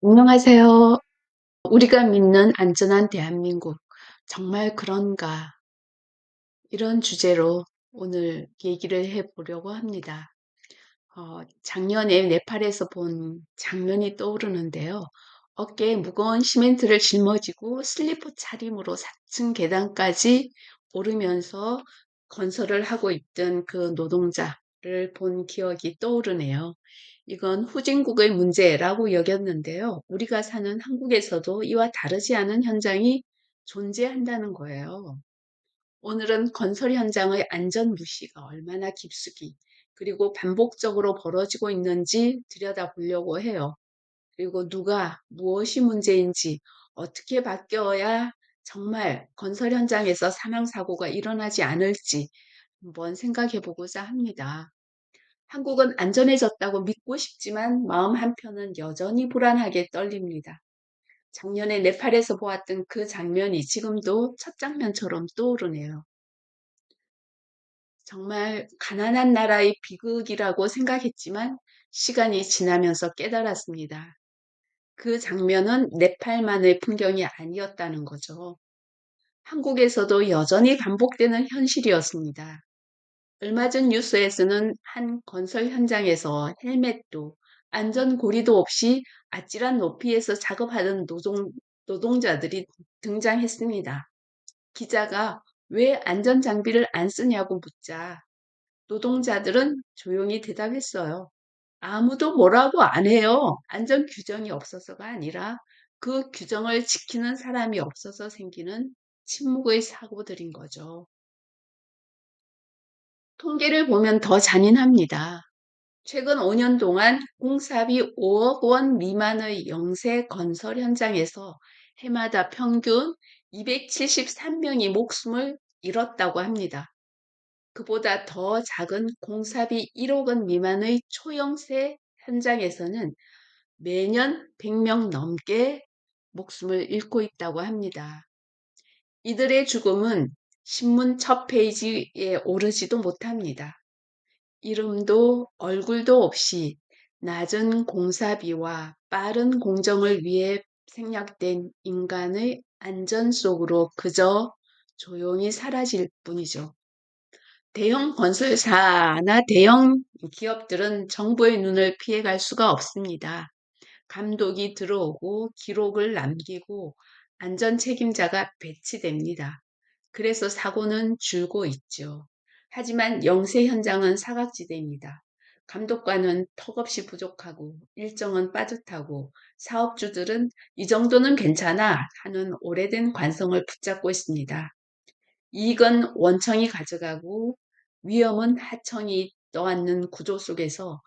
안녕하세요. 우리가 믿는 안전한 대한민국, 정말 그런가? 이런 주제로 오늘 얘기를 해보려고 합니다. 작년에 네팔에서 본 장면이 떠오르는데요. 어깨에 무거운 시멘트를 짊어지고 슬리퍼 차림으로 4층 계단까지 오르면서 건설을 하고 있던 그 노동자를 본 기억이 떠오르네요. 이건 후진국의 문제라고 여겼는데요. 우리가 사는 한국에서도 이와 다르지 않은 현장이 존재한다는 거예요. 오늘은 건설 현장의 안전 무시가 얼마나 깊숙이 그리고 반복적으로 벌어지고 있는지 들여다보려고 해요. 그리고 누가 무엇이 문제인지 어떻게 바뀌어야 정말 건설 현장에서 사망 사고가 일어나지 않을지 한번 생각해 보고자 합니다. 한국은 안전해졌다고 믿고 싶지만 마음 한편은 여전히 불안하게 떨립니다. 작년에 네팔에서 보았던 그 장면이 지금도 첫 장면처럼 떠오르네요. 정말 가난한 나라의 비극이라고 생각했지만 시간이 지나면서 깨달았습니다. 그 장면은 네팔만의 풍경이 아니었다는 거죠. 한국에서도 여전히 반복되는 현실이었습니다. 얼마 전 뉴스에서는 한 건설 현장에서 헬멧도 안전고리도 없이 아찔한 높이에서 작업하던 노동자들이 등장했습니다. 기자가 왜 안전장비를 안 쓰냐고 묻자 노동자들은 조용히 대답했어요. 아무도 뭐라고 안 해요. 안전 규정이 없어서가 아니라 그 규정을 지키는 사람이 없어서 생기는 침묵의 사고들인 거죠. 통계를 보면 더 잔인합니다. 최근 5년 동안 공사비 5억 원 미만의 영세 건설 현장에서 해마다 평균 273명이 목숨을 잃었다고 합니다. 그보다 더 작은 공사비 1억 원 미만의 초영세 현장에서는 매년 100명 넘게 목숨을 잃고 있다고 합니다. 이들의 죽음은 신문 첫 페이지에 오르지도 못합니다. 이름도 얼굴도 없이 낮은 공사비와 빠른 공정을 위해 생략된 인간의 안전 속으로 그저 조용히 사라질 뿐이죠. 대형 건설사나 대형 기업들은 정부의 눈을 피해갈 수가 없습니다. 감독이 들어오고 기록을 남기고 안전 책임자가 배치됩니다. 그래서 사고는 줄고 있죠. 하지만 영세 현장은 사각지대입니다. 감독관은 턱없이 부족하고 일정은 빠듯하고 사업주들은 이 정도는 괜찮아 하는 오래된 관성을 붙잡고 있습니다. 이익은 원청이 가져가고 위험은 하청이 떠안는 구조 속에서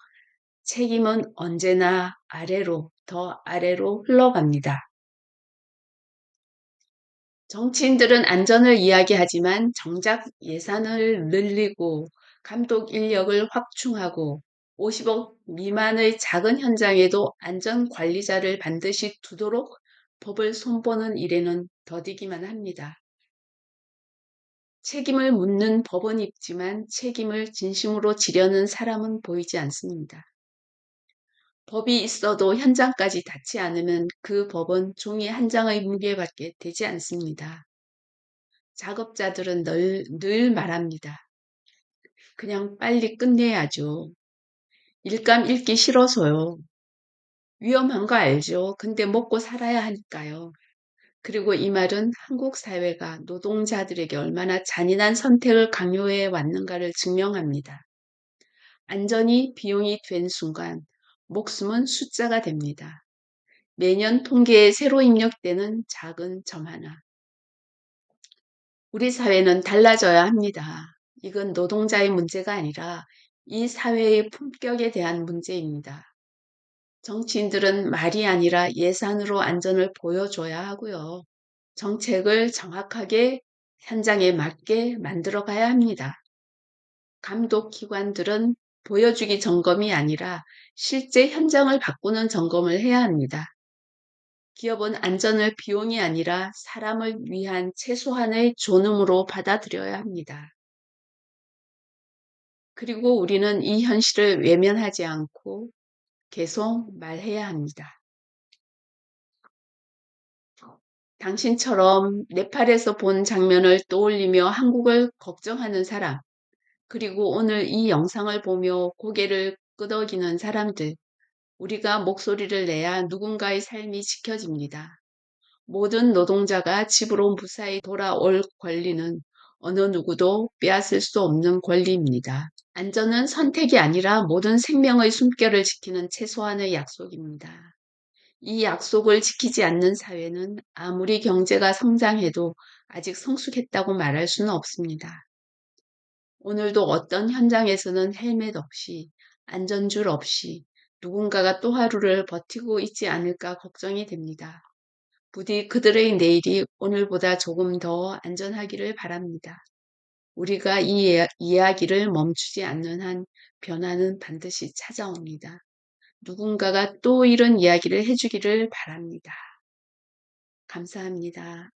책임은 언제나 아래로, 더 아래로 흘러갑니다. 정치인들은 안전을 이야기하지만 정작 예산을 늘리고 감독 인력을 확충하고 50억 미만의 작은 현장에도 안전관리자를 반드시 두도록 법을 손보는 일에는 더디기만 합니다. 책임을 묻는 법은 있지만 책임을 진심으로 지려는 사람은 보이지 않습니다. 법이 있어도 현장까지 닿지 않으면 그 법은 종이 한 장의 무게밖에 되지 않습니다. 작업자들은 늘 말합니다. 그냥 빨리 끝내야죠. 일감 읽기 싫어서요. 위험한 거 알죠. 근데 먹고 살아야 하니까요. 그리고 이 말은 한국 사회가 노동자들에게 얼마나 잔인한 선택을 강요해 왔는가를 증명합니다. 안전이 비용이 된 순간 목숨은 숫자가 됩니다. 매년 통계에 새로 입력되는 작은 점 하나. 우리 사회는 달라져야 합니다. 이건 노동자의 문제가 아니라 이 사회의 품격에 대한 문제입니다. 정치인들은 말이 아니라 예산으로 안전을 보여줘야 하고요. 정책을 정확하게 현장에 맞게 만들어 가야 합니다. 감독 기관들은 보여주기 점검이 아니라 실제 현장을 바꾸는 점검을 해야 합니다. 기업은 안전을 비용이 아니라 사람을 위한 최소한의 존엄으로 받아들여야 합니다. 그리고 우리는 이 현실을 외면하지 않고 계속 말해야 합니다. 당신처럼 네팔에서 본 장면을 떠올리며 한국을 걱정하는 사람, 그리고 오늘 이 영상을 보며 고개를 끄덕이는 사람들, 우리가 목소리를 내야 누군가의 삶이 지켜집니다. 모든 노동자가 집으로 무사히 돌아올 권리는 어느 누구도 빼앗을 수 없는 권리입니다. 안전은 선택이 아니라 모든 생명의 숨결을 지키는 최소한의 약속입니다. 이 약속을 지키지 않는 사회는 아무리 경제가 성장해도 아직 성숙했다고 말할 수는 없습니다. 오늘도 어떤 현장에서는 헬멧 없이, 안전줄 없이 누군가가 또 하루를 버티고 있지 않을까 걱정이 됩니다. 부디 그들의 내일이 오늘보다 조금 더 안전하기를 바랍니다. 우리가 이 이야기를 멈추지 않는 한 변화는 반드시 찾아옵니다. 누군가가 또 이런 이야기를 해주기를 바랍니다. 감사합니다.